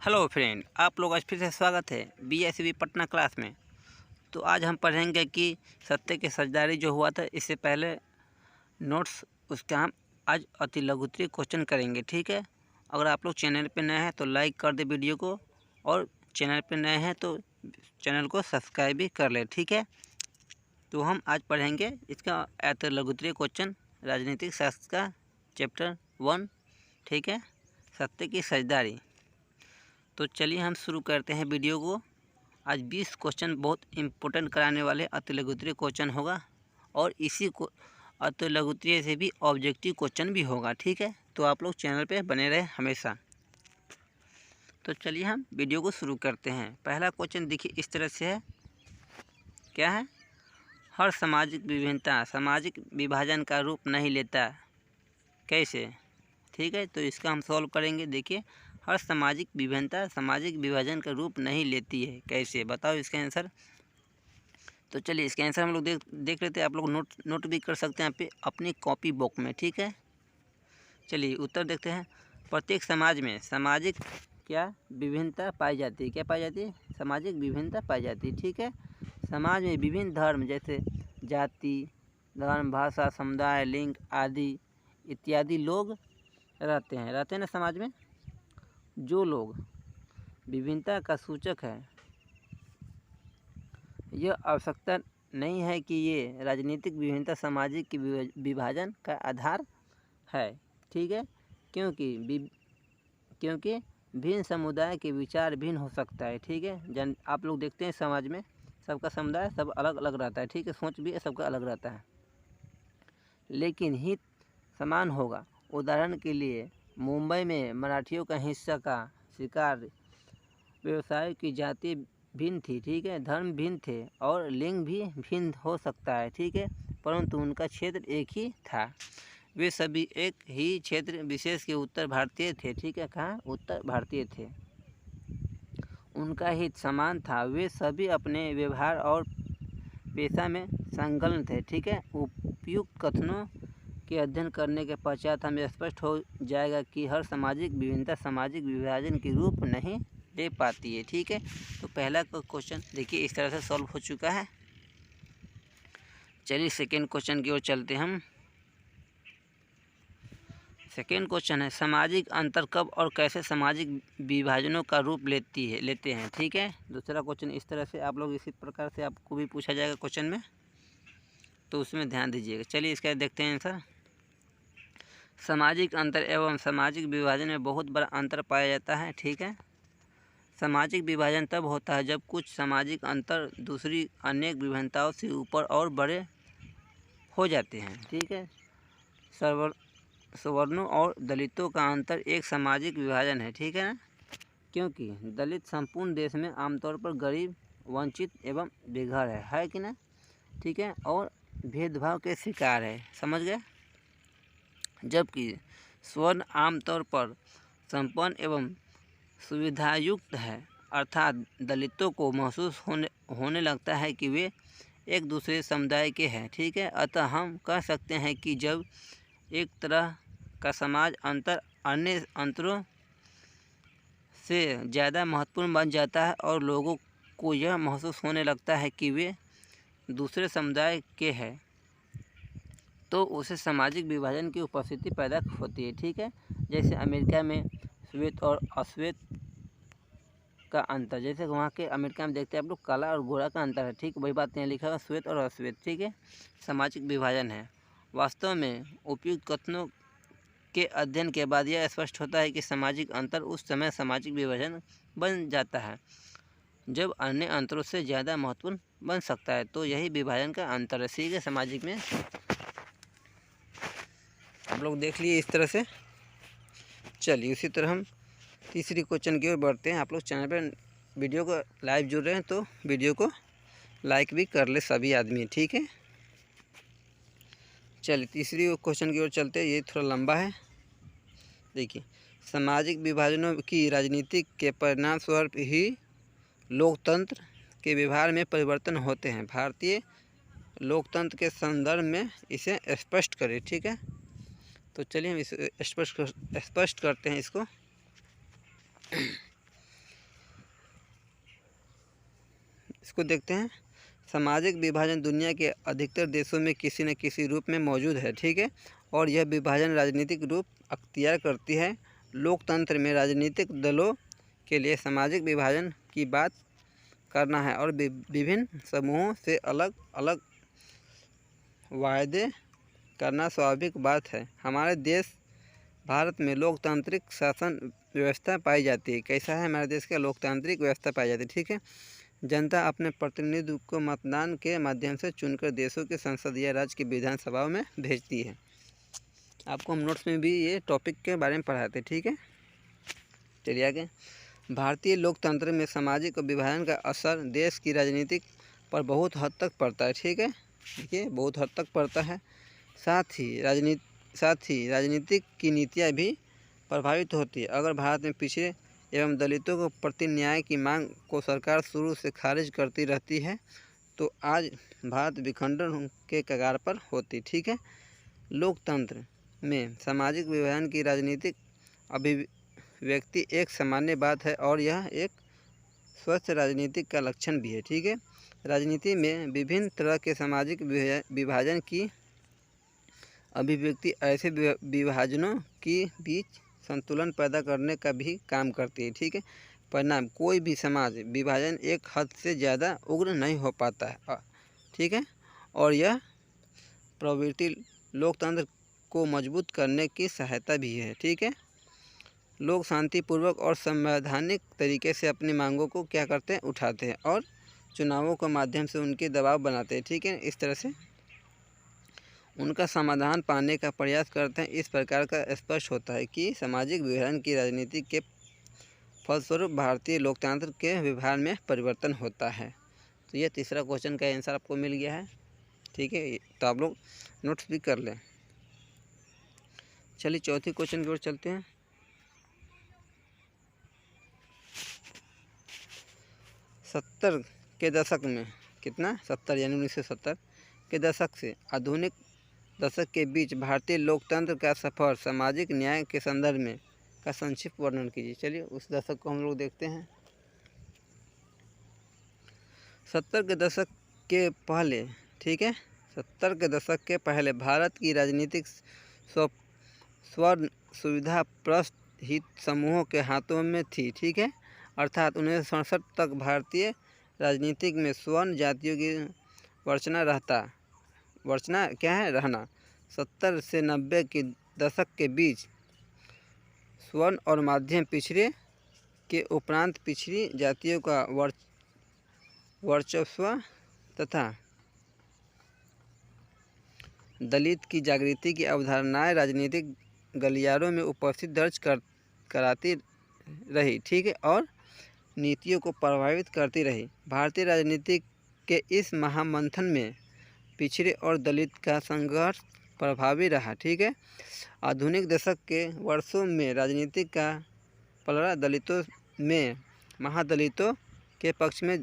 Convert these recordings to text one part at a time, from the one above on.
Hello friend, आप लोग आज फिर से स्वागत है BSV पटना क्लास में। तो आज हम पढ़ेंगे कि सत्य की साझेदारी जो हुआ था इससे पहले नोट्स उसका हम आज अति लघुत्तरीय क्वेश्चन करेंगे। ठीक है, अगर आप लोग चैनल पे नए हैं तो लाइक कर दे वीडियो को, और चैनल पे नए हैं तो चैनल को सब्सक्राइब भी कर ले। ठीक है, तो हम आज पढ़ेंगे इसका अति लघुत्तरीय क्वेश्चन राजनीतिक शास्त्र का चैप्टर 1। ठीक है, सत्य की साझेदारी। तो चलिए हम शुरू करते हैं वीडियो को। आज 20 क्वेश्चन बहुत इम्पोर्टेंट कराने वाले अति लघुत्तरीय क्वेश्चन होगा, और इसी को अति लघुत्तरीय से भी ऑब्जेक्टिव क्वेश्चन भी होगा। ठीक है, तो आप लोग चैनल पे बने रहे हमेशा। तो चलिए हम वीडियो को शुरू करते हैं। पहला क्वेश्चन देखिए इस तरह से है, क्या है? हर सामाजिक विभिन्नता सामाजिक विभाजन का रूप नहीं लेता, कैसे? ठीक है, तो इसका हम सॉल्व करेंगे। देखिए, हर सामाजिक विभिन्नता सामाजिक विभाजन का रूप नहीं लेती है, कैसे? बताओ इसका आंसर। तो चलिए इसका आंसर हम लोग देख लेते हैं। आप लोग नोट भी कर सकते हैं यहाँ पे अपनी कॉपी बुक में। ठीक है, चलिए उत्तर देखते हैं। प्रत्येक समाज में सामाजिक क्या विभिन्नता पाई जाती है? क्या पाई जाती है? सामाजिक विभिन्नता पाई जाती है। ठीक है, समाज में विभिन्न धर्म जैसे जाति, धर्म, भाषा, समुदाय, लिंग आदि इत्यादि लोग रहते हैं ना समाज में। जो लोग विभिन्नता का सूचक है, यह आवश्यकता नहीं है कि ये राजनीतिक विभिन्नता सामाजिक की विभाजन का आधार है। ठीक है, क्योंकि भिन्न समुदाय के विचार भिन्न हो सकता है। ठीक है, आप लोग देखते हैं समाज में सबका समुदाय सब अलग अलग रहता है। ठीक है, सोच भी सबका अलग रहता है, लेकिन हित समान होगा। उदाहरण के लिए मुंबई में मराठियों का हिस्सा का शिकार व्यवसाय की जाति भिन्न थी। ठीक है, धर्म भिन्न थे और लिंग भी भिन्न हो सकता है। ठीक है, परंतु उनका क्षेत्र एक ही था। वे सभी एक ही क्षेत्र विशेष के उत्तर भारतीय थे। ठीक है, कहाँ? उत्तर भारतीय थे। उनका हित समान था। वे सभी अपने व्यवहार और पेशा में संलग्न थे। ठीक है, उपयुक्त कथनों के अध्ययन करने के पश्चात हमें स्पष्ट हो जाएगा कि हर सामाजिक विभिन्नता सामाजिक विभाजन के रूप नहीं ले पाती है। ठीक है, तो पहला क्वेश्चन देखिए इस तरह से सॉल्व हो चुका है। चलिए सेकेंड क्वेश्चन की ओर चलते हम। सेकेंड क्वेश्चन है, सामाजिक अंतर कब और कैसे सामाजिक विभाजनों का रूप लेते हैं। ठीक है, दूसरा क्वेश्चन इस तरह से आप लोग इसी प्रकार से आपको भी पूछा जाएगा क्वेश्चन में, तो उसमें ध्यान दीजिएगा। चलिए इसका देखते हैं आंसर। सामाजिक अंतर एवं सामाजिक विभाजन में बहुत बड़ा अंतर पाया जाता है। ठीक है, सामाजिक विभाजन तब होता है जब कुछ सामाजिक अंतर दूसरी अनेक विभिन्नताओं से ऊपर और बड़े हो जाते हैं। ठीक है, सवर्णों और दलितों का अंतर एक सामाजिक विभाजन है। ठीक है ना, क्योंकि दलित संपूर्ण देश में आमतौर पर गरीब, वंचित एवं बेघर है कि ना? ठीक है, और भेदभाव के शिकार है। समझ गए? जबकि स्वर्ण आमतौर पर संपन्न एवं सुविधायुक्त है, अर्थात दलितों को महसूस होने लगता है कि वे एक दूसरे समुदाय के हैं। ठीक है, अतः हम कह सकते हैं कि जब एक तरह का समाज अंतर अन्य अंतरों से ज़्यादा महत्वपूर्ण बन जाता है और लोगों को यह महसूस होने लगता है कि वे दूसरे समुदाय के हैं, तो उसे सामाजिक विभाजन की उपस्थिति पैदा होती है। ठीक है, जैसे अमेरिका में श्वेत और अश्वेत का अंतर, जैसे वहाँ के अमेरिका में देखते हैं आप लोग काला और गोरा का अंतर है। ठीक, वही बात यहाँ लिखा है, श्वेत और अश्वेत। ठीक है, सामाजिक विभाजन है। वास्तव में उपयुक्त कथनों के अध्ययन के बाद यह स्पष्ट होता है कि सामाजिक अंतर उस समय सामाजिक विभाजन बन जाता है जब अन्य अंतरों से ज़्यादा महत्वपूर्ण बन सकता है, तो यही विभाजन का अंतर है। ठीक है, सामाजिक में आप लोग देख लिए इस तरह से। चलिए उसी तरह हम तीसरी क्वेश्चन की ओर बढ़ते हैं। आप लोग चैनल पर वीडियो को लाइव जुड़ रहे हैं तो वीडियो को लाइक भी कर ले सभी आदमी। ठीक है, चलिए तीसरी क्वेश्चन की ओर चलते हैं। ये थोड़ा लंबा है। देखिए, सामाजिक विभाजनों की राजनीति के परिणाम स्वरूप ही लोकतंत्र के व्यवहार में परिवर्तन होते हैं। भारतीय लोकतंत्र के संदर्भ में इसे स्पष्ट करें। ठीक है, तो चलिए हम इसे स्पष्ट करते हैं इसको। इसको देखते हैं। सामाजिक विभाजन दुनिया के अधिकतर देशों में किसी न किसी रूप में मौजूद है, ठीक है, और यह विभाजन राजनीतिक रूप अख्तियार करती है। लोकतंत्र में राजनीतिक दलों के लिए सामाजिक विभाजन की बात करना है और विभिन्न समूहों से अलग अलग वायदे करना स्वाभाविक बात है। हमारे देश भारत में लोकतांत्रिक शासन व्यवस्था पाई जाती है। कैसा है हमारे देश का? लोकतांत्रिक व्यवस्था पाई जाती है, ठीक है। जनता अपने प्रतिनिधि को मतदान के माध्यम से चुनकर देशों के संसद या राज्य की विधानसभाओं में भेजती है। आपको हम नोट्स में भी ये टॉपिक के बारे में पढ़ाते, ठीक है। चलिए आगे। भारतीय लोकतंत्र में सामाजिक विभाजन का असर देश की राजनीति पर बहुत हद तक पड़ता है, ठीक है। देखिए बहुत हद तक पड़ता है। साथ ही राजनीतिक की नीतियाँ भी प्रभावित होती है। अगर भारत में पिछड़े एवं दलितों को प्रति न्याय की मांग को सरकार शुरू से खारिज करती रहती है तो आज भारत विखंडन के कगार पर होती, ठीक है। लोकतंत्र में सामाजिक विभाजन की राजनीतिक अभिव्यक्ति एक सामान्य बात है और यह एक स्वस्थ राजनीति का लक्षण भी है, ठीक है। राजनीति में विभिन्न तरह के सामाजिक विभाजन की अभिव्यक्ति ऐसे विभाजनों के बीच संतुलन पैदा करने का भी काम करती है, ठीक है। परिणाम कोई भी समाज विभाजन एक हद से ज़्यादा उग्र नहीं हो पाता है, ठीक है, और यह प्रवृत्ति लोकतंत्र को मजबूत करने की सहायता भी है, ठीक है। लोग शांतिपूर्वक और संवैधानिक तरीके से अपनी मांगों को क्या करते हैं? उठाते हैं और चुनावों के माध्यम से उनके दबाव बनाते हैं, ठीक है। इस तरह से उनका समाधान पाने का प्रयास करते हैं। इस प्रकार का स्पष्ट होता है कि सामाजिक विभाजन की राजनीति के फलस्वरूप भारतीय लोकतंत्र के व्यवहार में परिवर्तन होता है। तो ये तीसरा क्वेश्चन का आंसर आपको मिल गया है, ठीक है। तो आप लोग नोट्स भी कर लें। चलिए चौथी क्वेश्चन की ओर चलते हैं। सत्तर के दशक में कितना 70 यानी 1970 के दशक से आधुनिक दशक के बीच भारतीय लोकतंत्र का सफर सामाजिक न्याय के संदर्भ में का संक्षिप्त वर्णन कीजिए। चलिए उस दशक को हम लोग देखते हैं। 70 के दशक के पहले, ठीक है, 70 के दशक के पहले भारत की राजनीतिक स्वर्ण सुविधा प्रस्त हित समूहों के हाथों में थी, ठीक है। अर्थात 1967 तक भारतीय राजनीतिक में स्वर्ण जातियों की रहना 70 से 90 के दशक के बीच स्वर्ण और मध्यम पिछड़े के उपरांत पिछड़ी जातियों का वर्चस्व तथा दलित की जागृति की अवधारणाएं राजनीतिक गलियारों में उपस्थित दर्ज कराती रही, ठीक है, और नीतियों को प्रभावित करती रही। भारतीय राजनीति के इस महामंथन में पिछड़े और दलित का संघर्ष प्रभावी रहा, ठीक है। आधुनिक दशक के वर्षों में राजनीति का पलड़ा दलितों में महादलितों के पक्ष में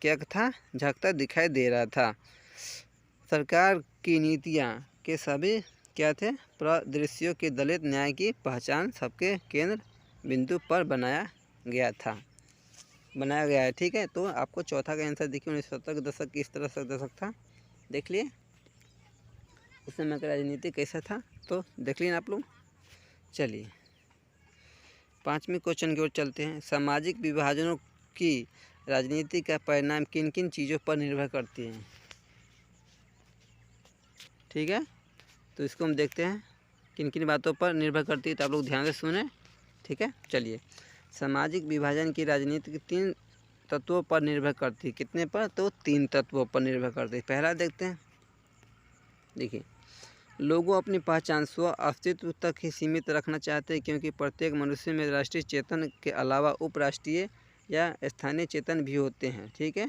क्या था? झकता दिखाई दे रहा था। सरकार की नीतियाँ के सभी क्या थे? परिदृश्यों के दलित न्याय की पहचान सबके केंद्र बिंदु पर बनाया गया है, ठीक है। तो आपको चौथा का आंसर देखिए 1970 के दशक किस तरह से दशक था, देख लिए उस समय का राजनीति कैसा था, तो देख लिए आप लोग। चलिए पांचवें क्वेश्चन की ओर चलते हैं। सामाजिक विभाजनों की राजनीति का परिणाम किन किन चीज़ों पर निर्भर करती हैं, ठीक है। तो इसको हम देखते हैं किन किन बातों पर निर्भर करती है, तो आप लोग ध्यान से सुने, ठीक है। चलिए सामाजिक विभाजन की राजनीति के 3 तत्वों पर निर्भर करती है। कितने पर? तो 3 तत्वों पर निर्भर करती है। पहला देखते हैं, देखिए लोगों अपनी पहचान स्व अस्तित्व तक ही सीमित रखना चाहते हैं क्योंकि प्रत्येक मनुष्य में राष्ट्रीय चेतन के अलावा उपराष्ट्रीय या स्थानीय चेतन भी होते हैं, ठीक है।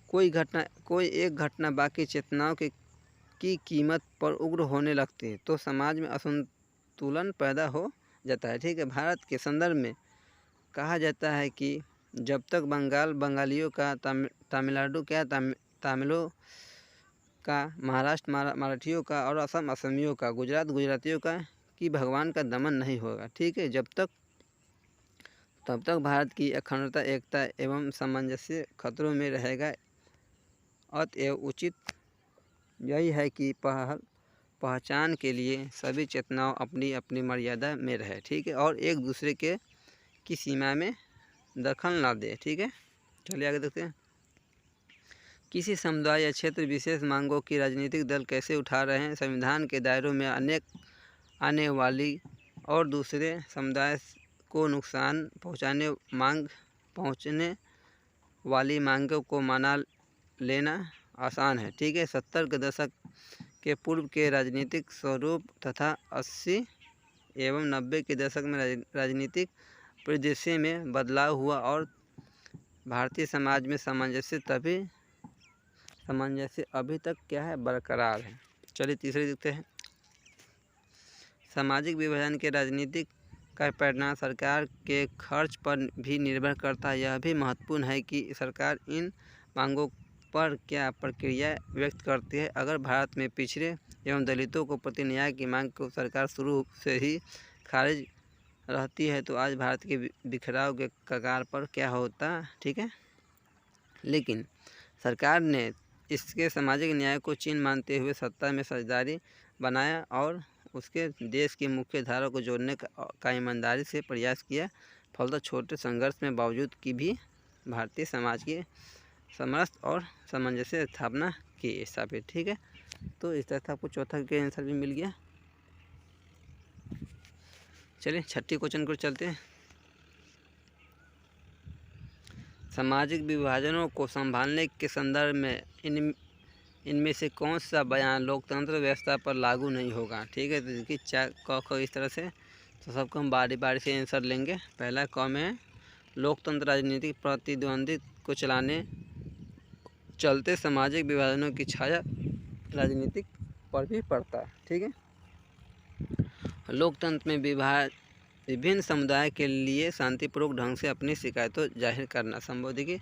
कोई एक घटना बाकी चेतनाओं की कीमत पर उग्र होने लगती है तो समाज में असंतुलन पैदा हो जाता है, ठीक है। भारत के संदर्भ में कहा जाता है कि जब तक बंगालियों का, तमिलनाडु तमिलों का, महाराष्ट्र मराठियों का और असम असमियों का, गुजरातियों का कि भगवान का दमन नहीं होगा, ठीक है, जब तक तब तक भारत की अखंडता, एकता एवं सामंजस्य खतरों में रहेगा। अतएव उचित यही है कि पहचान के लिए सभी चेतनाओं अपनी अपनी मर्यादा में रहे, ठीक है, और एक दूसरे की सीमा में दखल ना दे, ठीक है। चलिए आगे देखते हैं। किसी समुदाय या क्षेत्र विशेष मांगों की राजनीतिक दल कैसे उठा रहे हैं। संविधान के दायरों में अनेक आने वाली और दूसरे समुदाय को नुकसान पहुंचने वाली मांगों को मना लेना आसान है, ठीक है। 70 के दशक के पूर्व के राजनीतिक स्वरूप तथा 80 एवं 90 के दशक में राजनीतिक परिदृश्य में बदलाव हुआ और भारतीय समाज में सामंजस्य अभी तक क्या है, बरकरार है। चलिए तीसरे देखते हैं। सामाजिक विभाजन के राजनीतिक का परिणाम सरकार के खर्च पर भी निर्भर करता है। यह भी महत्वपूर्ण है कि सरकार इन मांगों पर क्या प्रक्रिया व्यक्त करती है। अगर भारत में पिछड़े एवं दलितों को प्रति न्याय की मांग को सरकार शुरू से ही खारिज रहती है तो आज भारत के बिखराव के कगार पर क्या होता, ठीक है। लेकिन सरकार ने इसके सामाजिक न्याय को चिन्ह मानते हुए सत्ता में साझेदारी बनाया और उसके देश की मुख्य धारा को जोड़ने का ईमानदारी से प्रयास किया। फलतः छोटे संघर्ष में बावजूद की भी भारतीय समाज की समरस और सामंजस्य स्थापना की स्थापित, ठीक है। तो इस तरह से आपको चौथा के आंसर भी मिल गया। चलिए छठी क्वेश्चन को चलते हैं। सामाजिक विभाजनों को संभालने के संदर्भ में इनमें से कौन सा बयान लोकतंत्र व्यवस्था पर लागू नहीं होगा, ठीक है। तो देखिए क इस तरह से, तो सबको हम बारी बारी से आंसर लेंगे। पहला क में है लोकतंत्र राजनीतिक प्रतिद्वंद्विता को चलते सामाजिक विभाजनों की छाया राजनीतिक पर भी पड़ता है, ठीक है। लोकतंत्र में विभिन्न समुदाय के लिए शांतिपूर्वक ढंग से अपनी शिकायतों जाहिर करना संभव। देखिए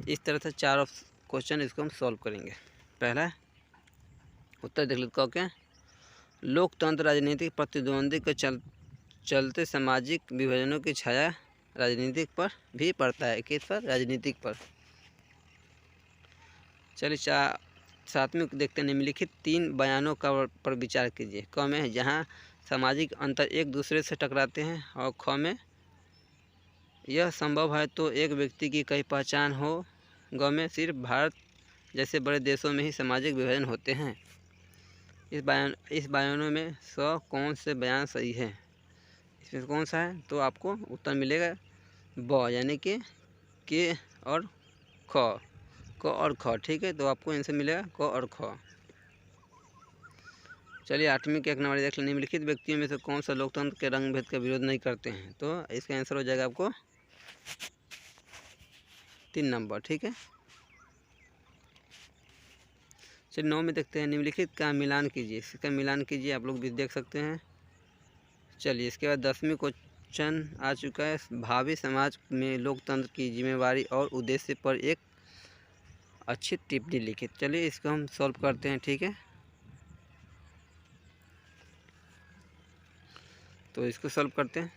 इस तरह से 4 क्वेश्चन इसको हम सॉल्व करेंगे। पहला उत्तर देख लीजिए क्या, लोकतंत्र राजनीतिक प्रतिद्वंद्वी के चलते सामाजिक विभाजनों की छाया राजनीतिक पर भी पड़ता है। किस पर? राजनीतिक पर। चलिए सातवें देखते हैं। निम्नलिखित 3 बयानों पर विचार कीजिए। क में जहाँ सामाजिक अंतर एक दूसरे से टकराते हैं और ख में यह संभव है तो एक व्यक्ति की कई पहचान हो। ग में सिर्फ भारत जैसे बड़े देशों में ही सामाजिक विभाजन होते हैं। इस बयानों में कौन से बयान सही है? इसमें कौन सा है? तो आपको उत्तर मिलेगा ब, यानी कि के और ख, क और ख, ठीक है। तो आपको आंसर मिलेगा क और ख। चलिए 8वीं के 1 नंबर देख लें। निम्नलिखित व्यक्तियों में से कौन सा लोकतंत्र के रंग भेद का विरोध नहीं करते हैं? तो इसका आंसर हो जाएगा आपको 3 नंबर, ठीक है। चलिए 9 में देखते हैं। निम्नलिखित का मिलान कीजिए। इसका मिलान कीजिए, आप लोग भी देख सकते हैं। चलिए इसके बाद 10वीं क्वेश्चन आ चुका है। भावी समाज में लोकतंत्र की जिम्मेवारी और उद्देश्य पर एक अच्छी टिप्पणी लिखिए। चलिए इसको हम सॉल्व करते हैं, ठीक है। तो इसको सॉल्व करते हैं।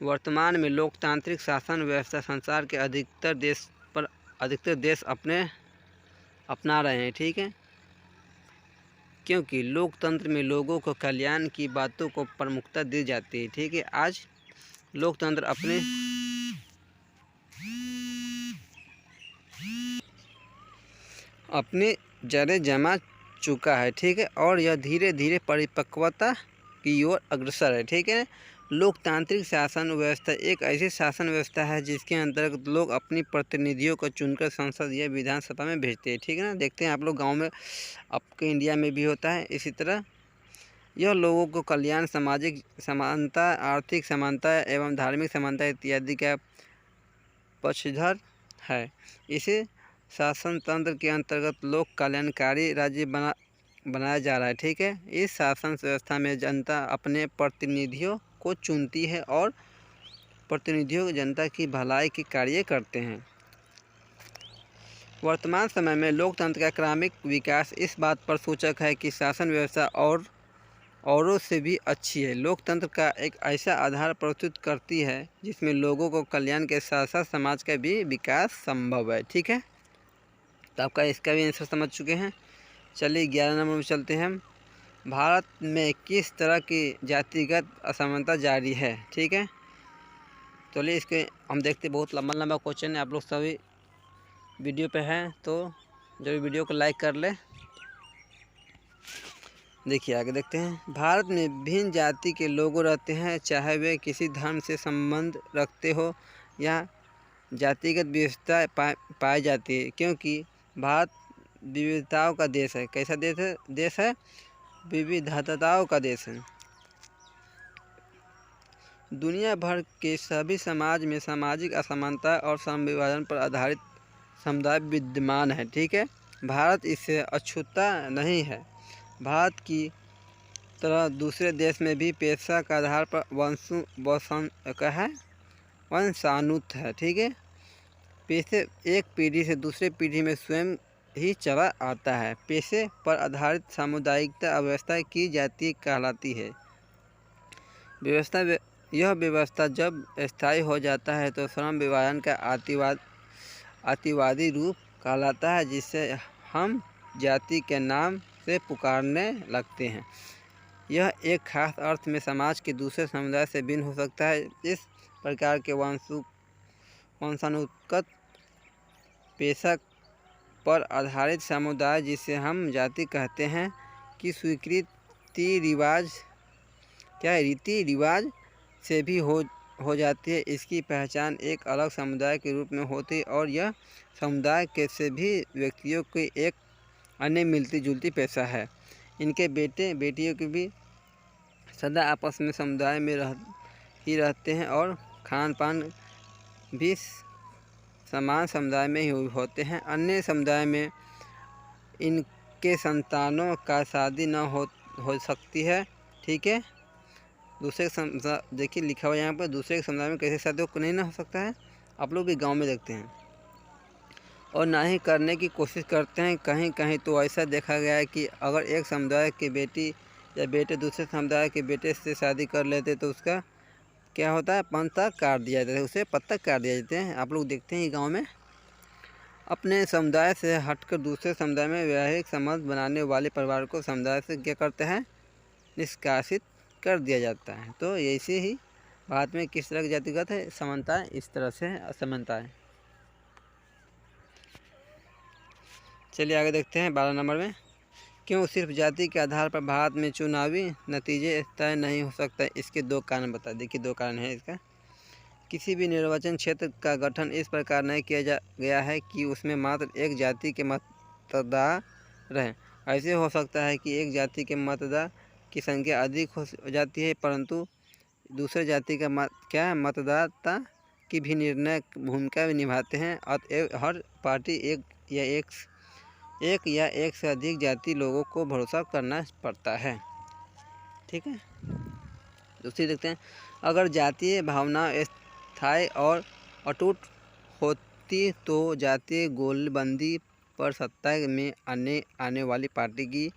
वर्तमान में लोकतांत्रिक शासन व्यवस्था संसार के अधिकतर देश अपना रहे हैं, ठीक है, क्योंकि लोकतंत्र में लोगों को कल्याण की बातों को प्रमुखता दी जाती है, ठीक है। आज लोकतंत्र अपने जड़ें जमा चुका है, ठीक है, और यह धीरे धीरे परिपक्वता की ओर अग्रसर है, ठीक है। लोकतांत्रिक शासन व्यवस्था एक ऐसी शासन व्यवस्था है जिसके अंतर्गत लोग अपनी प्रतिनिधियों को चुनकर संसद या विधानसभा में भेजते हैं, ठीक है ना। देखते हैं आप लोग गांव में, आपके इंडिया में भी होता है इसी तरह। यह लोगों को कल्याण, सामाजिक समानता, आर्थिक समानता एवं धार्मिक समानता इत्यादि का पक्षधर है। इसे शासन तंत्र के अंतर्गत लोक कल्याणकारी राज्य बनाया जा रहा है, ठीक है। इस शासन व्यवस्था में जनता अपने प्रतिनिधियों को चुनती है और प्रतिनिधियों जनता की भलाई के कार्य करते हैं। वर्तमान समय में लोकतंत्र का क्रमिक विकास इस बात पर सूचक है कि शासन व्यवस्था और औरों से भी अच्छी है। लोकतंत्र का एक ऐसा आधार प्रस्तुत करती है जिसमें लोगों को कल्याण के साथ साथ समाज का भी विकास संभव है। ठीक है, तो आपका इसका भी आंसर समझ चुके हैं। चलिए 11 नंबर में चलते हैं हम। भारत में किस तरह की जातिगत असमानता जारी है? ठीक है, चलिए इसके हम देखते हैं। बहुत लंबा लंबा क्वेश्चन है, आप लोग सभी वीडियो पे हैं तो जो वीडियो को लाइक कर ले। देखिए आगे देखते हैं। भारत में भिन्न जाति के लोग रहते हैं, चाहे वे किसी धर्म से संबंध रखते हो या जातिगत विविधता पाई जाती है, क्योंकि भारत विविधताओं का देश है। कैसा देश है? विविधताओं का देश है। दुनिया भर के सभी समाज में सामाजिक असमानता और समविभाजन पर आधारित समुदाय विद्यमान है। ठीक है, भारत इससे अछूता नहीं है। भारत की तरह दूसरे देश में भी पेशा के आधार पर वंशानुगत है। ठीक है, पेशे एक पीढ़ी से दूसरे पीढ़ी में स्वयं ही चला आता है। पेशे पर आधारित सामुदायिकता व्यवस्था की जाती कहलाती है। यह व्यवस्था जब स्थायी हो जाता है तो श्रम विभाजन का अतिवादी रूप कहलाता है, जिसे हम जाति के नाम से पुकारने लगते हैं। यह एक खास अर्थ में समाज के दूसरे समुदाय से भिन्न हो सकता है। इस प्रकार के वंशानुगत पेशा पर आधारित समुदाय, जिसे हम जाति कहते हैं, की स्वीकृति रीति रिवाज से भी हो जाती है। इसकी पहचान एक अलग समुदाय के रूप में होती है और यह समुदाय के से भी व्यक्तियों की एक अन्य मिलती जुलती पेशा है। इनके बेटे बेटियों की भी सदा आपस में समुदाय में ही रहते हैं और खान पान भी समान समुदाय में ही होते हैं। अन्य समुदाय में इनके संतानों का शादी न हो सकती है। ठीक है, दूसरे देखिए लिखा हुआ यहाँ पर, दूसरे के समुदाय में कैसे शादी नहीं ना हो सकता है। आप लोग भी गांव में देखते हैं और ना ही करने की कोशिश करते हैं। कहीं कहीं तो ऐसा देखा गया है कि अगर एक समुदाय की बेटी या बेटे दूसरे समुदाय के बेटे से शादी कर लेते तो उसका क्या होता है, पत्ता काट दिया जाता है, उसे पत्ता काट दिया जाते हैं। आप लोग देखते हैं गाँव में। अपने समुदाय से हटकर दूसरे समुदाय में वैवाहिक संबंध बनाने वाले परिवार को समुदाय से क्या करते हैं, निष्कासित कर दिया जाता है। तो ऐसे ही भारत में किस तरह की जातिगत है समानता है, इस तरह से असमानता है। चलिए आगे देखते हैं 12 नंबर में। क्यों सिर्फ जाति के आधार पर भारत में चुनावी नतीजे तय नहीं हो सकता? इसके दो कारण बता। देखिए दो कारण है इसका। किसी भी निर्वाचन क्षेत्र का गठन इस प्रकार नहीं किया गया है कि उसमें मात्र एक जाति के मतदाता रहें। ऐसे हो सकता है कि एक जाति के मतदाता की संख्या अधिक हो जाती है, परंतु दूसरे जाति का मतदाता की भी निर्णय भूमिका भी निभाते हैं। अतएव हर पार्टी एक या एक से अधिक जाति लोगों को भरोसा करना पड़ता है। ठीक है, दूसरी देखते हैं। अगर जातीय भावना स्थायी और अटूट होती तो जातीय गोलबंदी पर सत्ता में आने वाली पार्टी की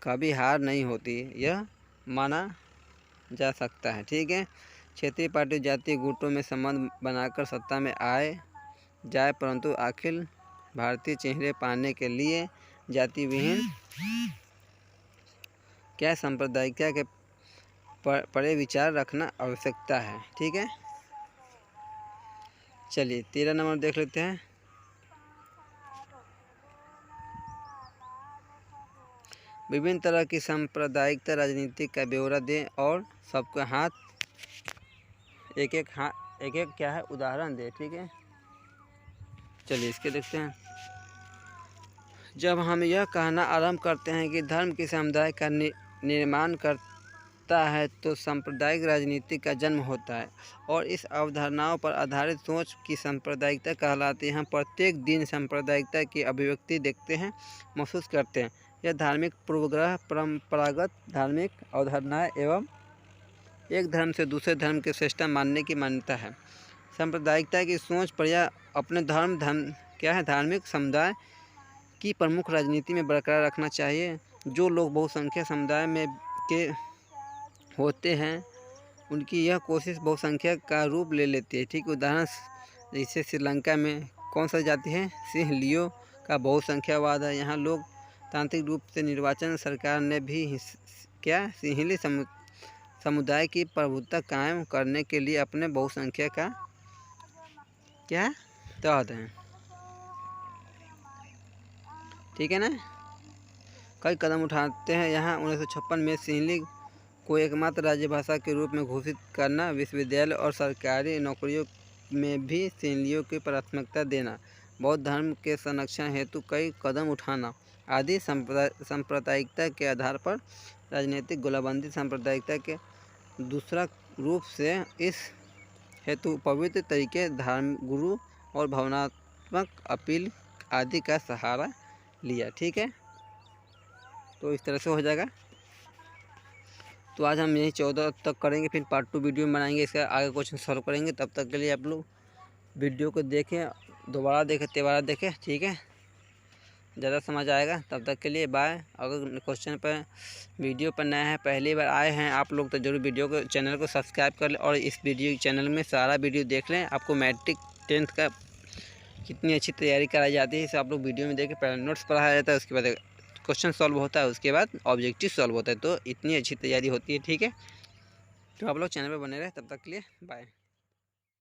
कभी हार नहीं होती, यह माना जा सकता है। ठीक है, क्षेत्रीय पार्टी जातीय गुटों में संबंध बनाकर सत्ता में जाए, परंतु आखिर भारतीय चेहरे पाने के लिए जाति विहीन क्या सांप्रदायिकता के परे विचार रखना आवश्यकता है। ठीक है, चलिए 13 नंबर देख लेते हैं। विभिन्न तरह की सांप्रदायिकता राजनीति का ब्यौरा दें और सबके एक एक क्या है उदाहरण दें। ठीक है, चलिए इसके देखते हैं। जब हम यह कहना आरंभ करते हैं कि धर्म की समुदाय का निर्माण करता है तो सांप्रदायिक राजनीति का जन्म होता है और इस अवधारणाओं पर आधारित सोच की सांप्रदायिकता कहलाती है। हम प्रत्येक दिन सांप्रदायिकता की अभिव्यक्ति देखते हैं, महसूस करते हैं। यह धार्मिक पूर्वाग्रह, परंपरागत धार्मिक अवधारणाएं एवं एक धर्म से दूसरे धर्म के श्रेष्ठता मानने की मान्यता है। सांप्रदायिकता की सोच पर यह अपने धार्मिक समुदाय की प्रमुख राजनीति में बरकरार रखना चाहिए। जो लोग बहुसंख्यक समुदाय में के होते हैं उनकी यह कोशिश बहुसंख्यक का रूप ले लेती है। ठीक उदाहरण जैसे श्रीलंका में कौन सा जाति है, सिंह लियो का बहुसंख्यावाद है। यहाँ लोग तांत्रिक रूप से निर्वाचन सरकार ने भी सिंहली समुदाय की प्रभुत्व कायम करने के लिए अपने बहुसंख्या का तहत है। ठीक है ना, कई कदम उठाते हैं। यहाँ 1956 में सिंहली को एकमात्र राजभाषा के रूप में घोषित करना, विश्वविद्यालय और सरकारी नौकरियों में भी सिंहलियों की प्राथमिकता देना, बौद्ध धर्म के संरक्षण हेतु कई कदम उठाना आदि सांप्रदायिकता के आधार पर राजनीतिक गोलाबंदी सांप्रदायिकता के दूसरा रूप से इस हेतु पवित्र तरीके, धार्मिक गुरु और भावनात्मक अपील आदि का सहारा लिया। ठीक है, तो इस तरह से हो जाएगा। तो आज हम यही 14 तक करेंगे, फिर पार्ट 2 वीडियो में बनाएंगे, इसका आगे क्वेश्चन सॉल्व करेंगे। तब तक के लिए आप लोग वीडियो को देखें, दोबारा देखें, तिबारा देखें। ठीक है, ज़्यादा समझ आएगा। तब तक के लिए बाय। अगर क्वेश्चन पर वीडियो पर नया है, पहली बार आए हैं आप लोग, तो जरूर वीडियो को चैनल को सब्सक्राइब कर लें और इस वीडियो चैनल में सारा वीडियो देख लें। आपको मैट्रिक 10th का कितनी अच्छी तैयारी कराई जाती है, इसे आप लोग वीडियो में देखें। पहले नोट्स पढ़ाया जाता है, उसके बाद क्वेश्चन सॉल्व होता है, उसके बाद ऑब्जेक्टिव सॉल्व होता है। तो इतनी अच्छी तैयारी होती है। ठीक है, तो आप लोग चैनल पर बने रहे। तब तक के लिए बाय।